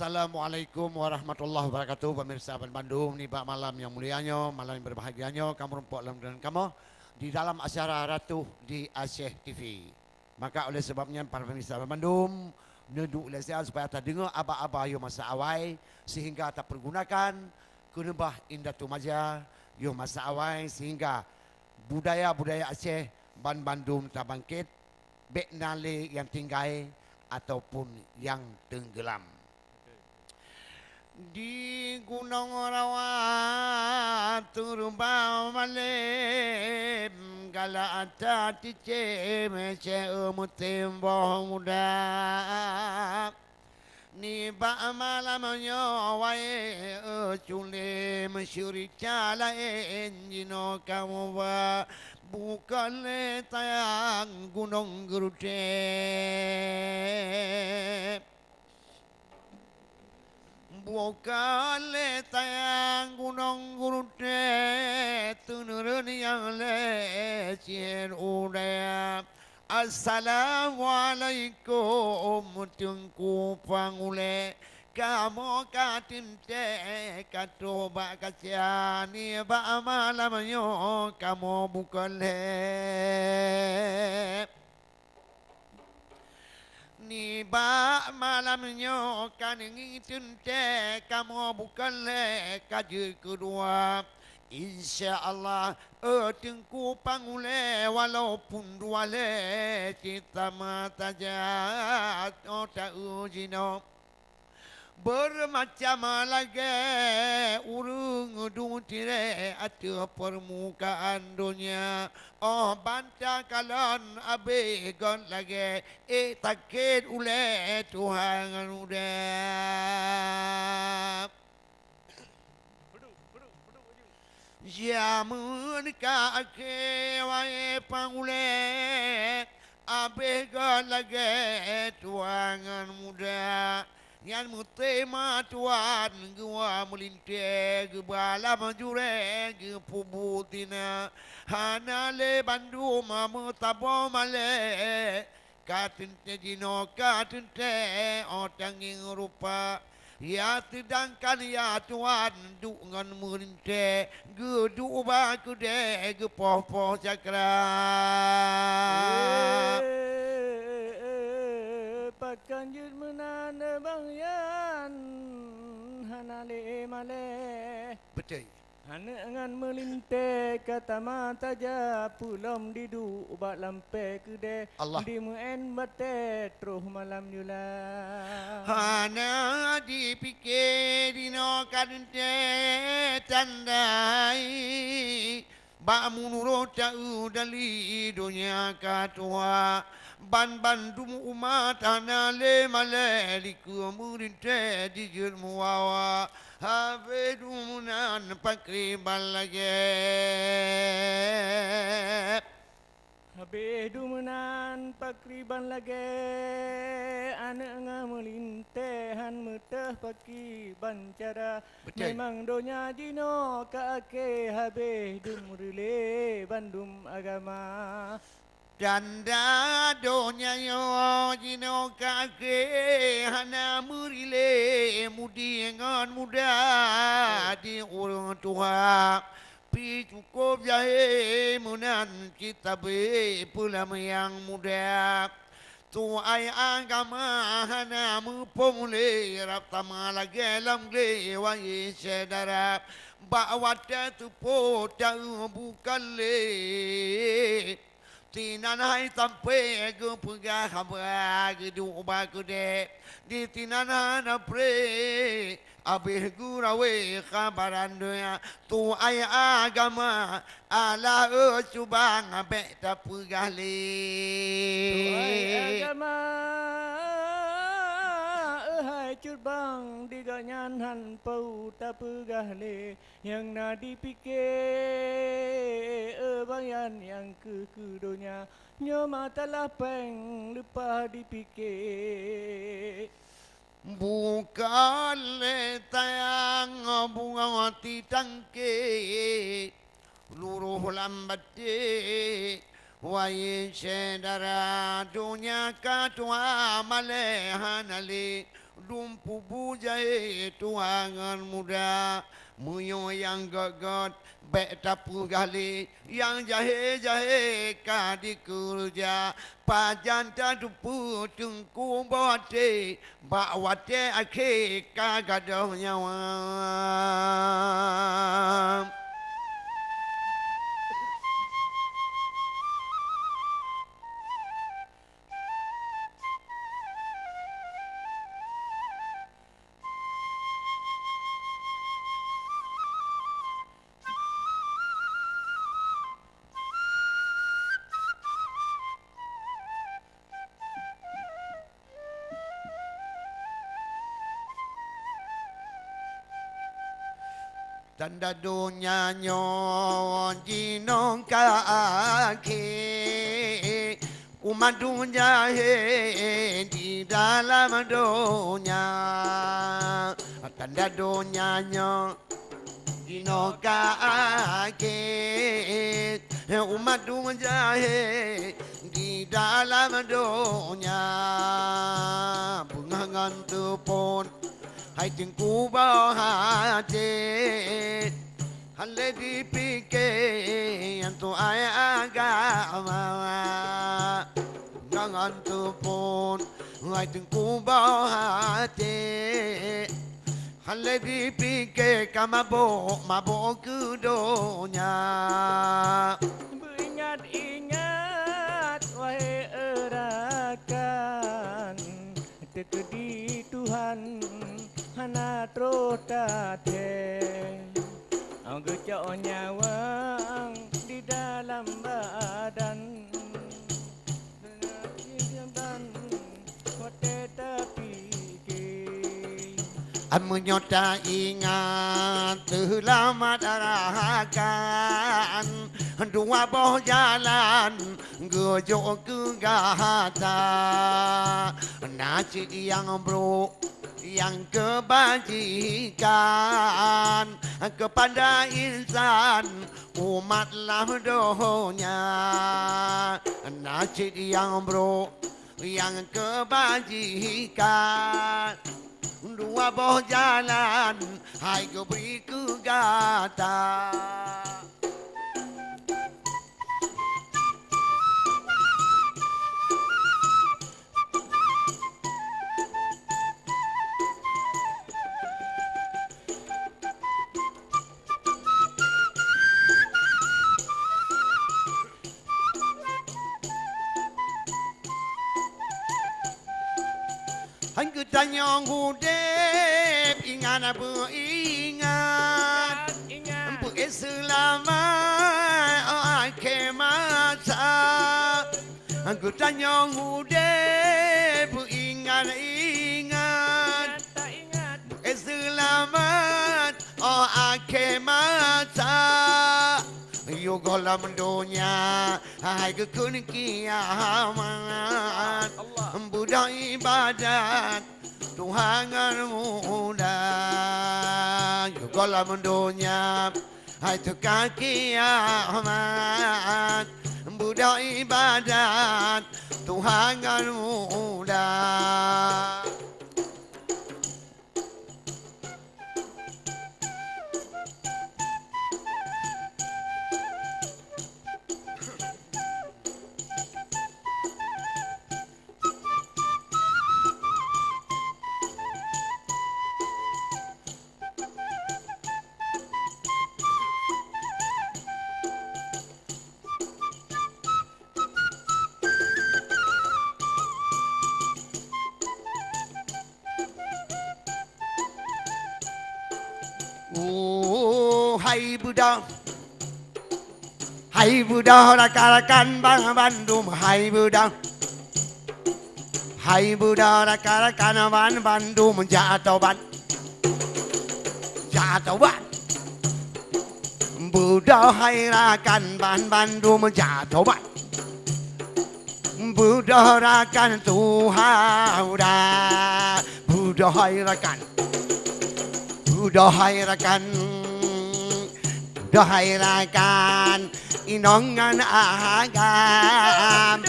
Assalamualaikum warahmatullahi wabarakatuh. Pemirsa Bandung, ni bak malam yang mulianya, malam yang berbahagianya, kamu rumput dalam kamu di dalam acara Ratu di Aceh TV. Maka oleh sebabnya para pemirsa Bandung, neduk lesian supaya tak dengar apa-apa yo masa awal sehingga tak pergunakan kunubah indah tu maja yo masa awal sehingga budaya-budaya Aceh Bandung tak bangkit, bek nale yang tinggal ataupun yang tenggelam. Di Gunung Rawa turba malem gala ata tice mece umutim boh muda ni ba malam nyawae cule mesyuri cala enjino kamu ba bukan tayang Gunung Gerude. Bukan tayang Gunung Gerude tunurun yang lecir udaya. Assalamualaikum tungku pangule kamu katinte katoba kasiani ba malamnya kamu bukan ni ba malamnya kan ngitente kamu bukan kaji kedua. InsyaAllah tengku pangule walaupun dua le kita mata jat tak ujino bermacam lagi urung dutire atau permukaan dunia. Oh bantah kalon abegon lagi takut ule Tuhan udah. Jamun kake wae pangule abegon lagi Tuhan muda. Yang mutema tuan gua melinte gebala majure gepubutina hanale Bandung mamu tabo male katente dino katente otanging rupa ya sedangkan ya tuan du ngan melinte gedu ba kude gepoh-poh cakra. Kanjut menanda bangyan hanale male betul hana ngan melinte kata mata ja pulom didu ubat lampe kude di muen bate truh malam jula hana dipikir dino kadente tandai ba munurut udali dunia katua ban Bandung umat hanale male liku murinte dijur muawa have dumunan pakri balage habe dumunan pakriban lage anak ngamelinte han meteh paki bancara memang donya dino kaake habe dumrile Bandung agama Danda donya yo jino kake hana murile mudi ngan muda di urung tua pi cukup jahe munan kita be pulam yang muda tu ay agama hana mupomule raptama lagi lam gle wa sedara bawata tu po tau bukan le tinanay tampe gupga haba gidu ba kude di tinana na pre abih gurawe kabaran doya tu ay agama ala subang abe tapugali tu ay agama curbang diganyan han pau tapugali yang na dipikir bayan yang ke dunia nyo mata lapeng lupa dipikir bukan letayang bunga titangke luruh lambat wai sedara dunia katua malehanali dumpu bujai tuangan muda muyo yang gagat bek tapu gali yang jahe-jahe kadi kerja pajan tadupu tungku bote bakwate akhe kagadoh nyawa. Tanda dunia nyon jinong kaki umat dunia di dalam dunia. Tanda dunia nyon jinong kaki umat dunia di dalam dunia. Bunga ngantu pun hai tingku bahati hale dipikir yang tu ayah agama gangan tu pun hai tingku bahati hale dipikir mabuk kudonya. Beringat-ingat wahai erakan tekedi Tuhan hana trotate gecok nyawang di dalam badan dan kote terpikir menyota ingat terlama darahkan dua boh jalan gejok ke gata nasi yang bro yang kebajikan kepada insan umatlah doanya nasi yang bro yang kebajikan dua boh jalan hai beri ke gata. Hanggu tanyong hudep ingat apa ingat Bukan selamat akhir masa. Hanggu tanyong hudep ingat Bukan selamat akhir masa. Yoga dalam dunia hai kekun kiamat budak ibadat Tuhan muda. Yoga dalam dunia hai tukang kiamat budak ibadat Tuhan muda. Hai Buddha rakan-rakan Bang Bandung. Hai Buddha rakan-rakan Bang Bandung. Jatuh ban Buddha hai rakan Bang Bandung. Jatuh ban Buddha rakan Tuhan Dahai rakan, dahai rakan, dahai rakan, inongan agam,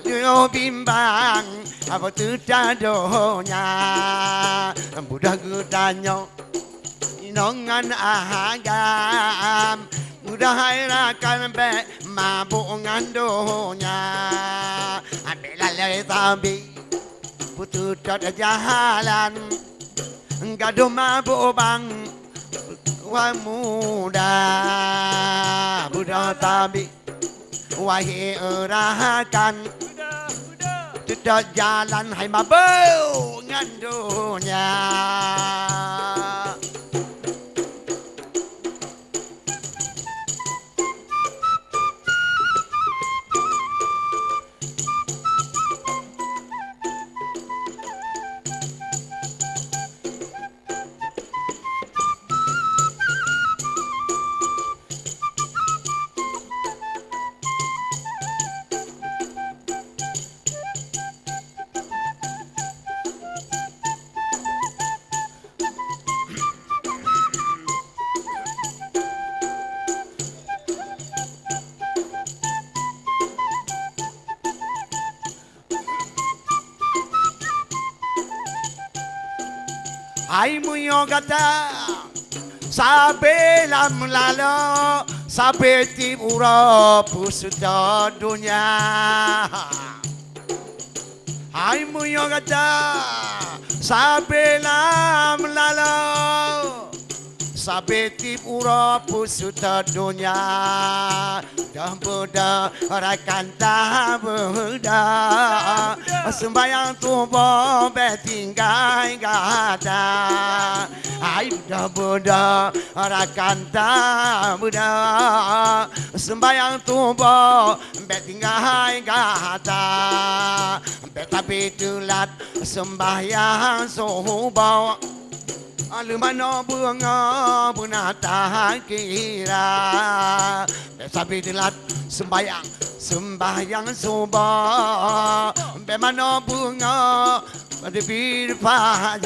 yo bimbang, apa tu tadonya, budak gudanyo, inongan agam, dahai rakan be mabuk ngandonya, ambil lalai tambi. Putu tak jalan, gaduh mabuk bang, wah muda, budak tabi, wahai rakan, tidak jalan hai mabuk ngandunya. Ai muyo kata sabe lam lalo sabe tibura pusuta dunia. Ai muyo kata sabe lam lalo sabe tibura pusuta dunia. Dah muda rakan dah muda sembayang tubuh betinggai gada. Ai dah muda rakan dah muda sembayang tubuh betinggai gada. Betapi tulat sembayang subuh Alumano bunga bunata kira. Sabi dilat sembayang subuh. Bemano bunga Madibir fajar.